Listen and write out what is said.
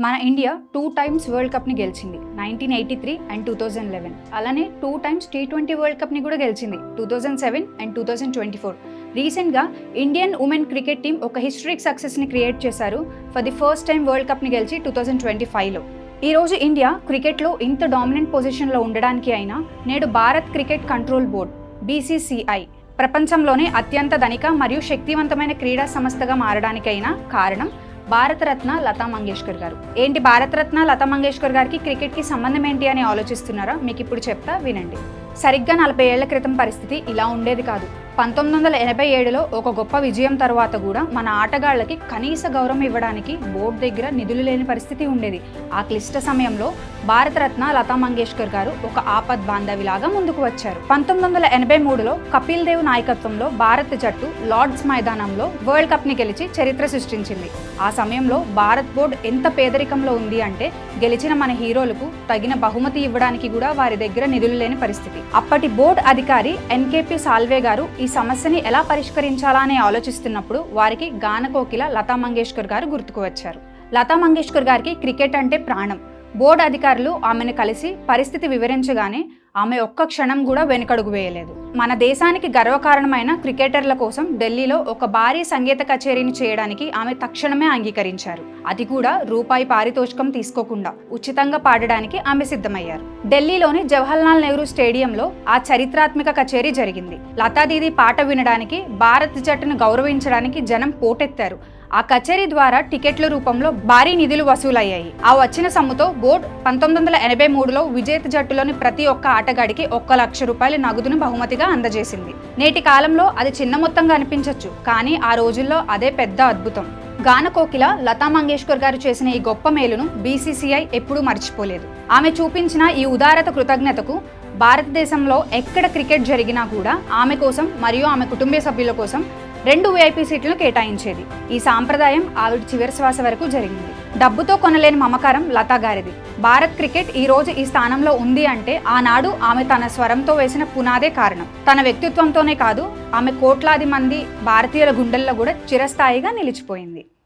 మన India 2 times world కప్ని గెలిచింది. 1983 and 2011. అలానే 2 టైమ్స్ T20 వరల్డ్ కప్ని కూడా గెలిచింది. 2007 అండ్ 2024. రీసెంట్గా ఇండియన్ ఉమెన్ క్రికెట్ టీం ఒక హిస్టరిక్ సక్సెస్ని క్రియేట్ చేశారు. For the first time world కప్ని గెలిచి 2025లో. ఈరోజు ఇండియా క్రికెట్లో ఇంత డామినెంట్ పొజిషన్లో ఉండడానికి అయినా నేడు Bharat cricket control board BCCI ప్రపంచంలోనే అత్యంత ధనిక మరియు శక్తివంతమైన క్రీడా సంస్థగా మారడానికైనా కారణం భారతరత్న లతా మంగేష్కర్ గారు. ఏంటి భారతరత్న లతా మంగేష్కర్ గారికి క్రికెట్కి సంబంధం ఏంటి అని ఆలోచిస్తున్నారా? మీకు ఇప్పుడు చెప్తా వినండి. సరిగ్గా 40 ఏళ్ల క్రితం పరిస్థితి ఇలా ఉండేది కాదు. 1987లో ఒక గొప్ప విజయం తర్వాత కూడా మన ఆటగాళ్లకి కనీస గౌరవం ఇవ్వడానికి బోర్డు దగ్గర నిధులు లేని పరిస్థితి ఉండేది. ఆ క్లిష్ట సమయంలో భారతరత్న లతా మంగేష్కర్ గారు ఒక ఆపద్ బాంధవిలాగా ముందుకు వచ్చారు. 1983లో కపిల్ దేవ్ నాయకత్వంలో భారత జట్టు లార్డ్స్ మైదానంలో వరల్డ్ కప్ ని గెలిచి చరిత్ర సృష్టించింది. ఆ సమయంలో భారత్ బోర్డు ఎంత పేదరికంలో ఉంది అంటే గెలిచిన మన హీరోలకు తగిన బహుమతి ఇవ్వడానికి కూడా వారి దగ్గర నిధులు లేని పరిస్థితి. అప్పటి బోర్డు అధికారి NKP సాల్వే గారు ఈ సమస్యని ఎలా పరిష్కరించాలా అని ఆలోచిస్తున్నప్పుడు వారికి గానకోకిల లతా మంగేష్కర్ గారు గుర్తుకు వచ్చారు. లతా మంగేష్కర్ గారికి క్రికెట్ అంటే ప్రాణం. బోర్డు అధికారులు ఆమెను కలిసి పరిస్థితి వివరించగానే ఆమె ఒక్క క్షణం కూడా వెనుకడుగు వేయలేదు. మన దేశానికి గర్వకారణమైన క్రికెటర్ల కోసం ఢిల్లీలో ఒక భారీ సంగీత కచేరీని చేయడానికి ఆమె తక్షణమే అంగీకరించారు. అది కూడా రూపాయి పారితోషికం తీసుకోకుండా ఉచితంగా పాడడానికి ఆమె సిద్ధమయ్యారు. ఢిల్లీలోని జవహర్లాల్ నెహ్రూ స్టేడియంలో ఆ చరిత్రాత్మక కచేరీ జరిగింది. లతా దీదీ పాట వినడానికి, భారత్ జట్టును గౌరవించడానికి జనం పోటెత్తారు. ఆ కచేరీ ద్వారా టికెట్ల రూపంలో భారీ నిధులు వసూలయ్యాయి. ఆ వచ్చిన సొమ్ముతో బోర్డు 1983లో విజేత జట్టులోని ప్రతి ఒక్క ఆటగాడికి 1 లక్ష రూపాయల నగదును బహుమతిగా అందజేసింది. నేటి కాలంలో అది చిన్న మొత్తంగా అనిపించవచ్చు, కానీ ఆ రోజుల్లో అదే పెద్ద అద్భుతం. గానకోకిల లతా మంగేష్కర్ గారు చేసిన ఈ గొప్ప మేలును BCCI ఎప్పుడూ మర్చిపోలేదు. ఆమె చూపించిన ఈ ఉదారత కృతజ్ఞతకు భారతదేశంలో ఎక్కడ క్రికెట్ జరిగినా కూడా ఆమె కోసం మరియు ఆమె కుటుంబ సభ్యుల కోసం 2 VIP సీట్లను కేటాయించేది. ఈ సాంప్రదాయం ఆవిడ చివరి శ్వాస వరకు జరిగింది. డబ్బుతో కొనలేని మమకారం లతా గారిది. భారత్ క్రికెట్ ఈ రోజు ఈ స్థానంలో ఉంది అంటే ఆనాడు ఆమె తన స్వరంతో వేసిన పునాదే కారణం. తన వ్యక్తిత్వంతోనే కాదు, ఆమె కోట్లాది మంది భారతీయుల గుండెల్లో కూడా చిరస్థాయిగా నిలిచిపోయింది.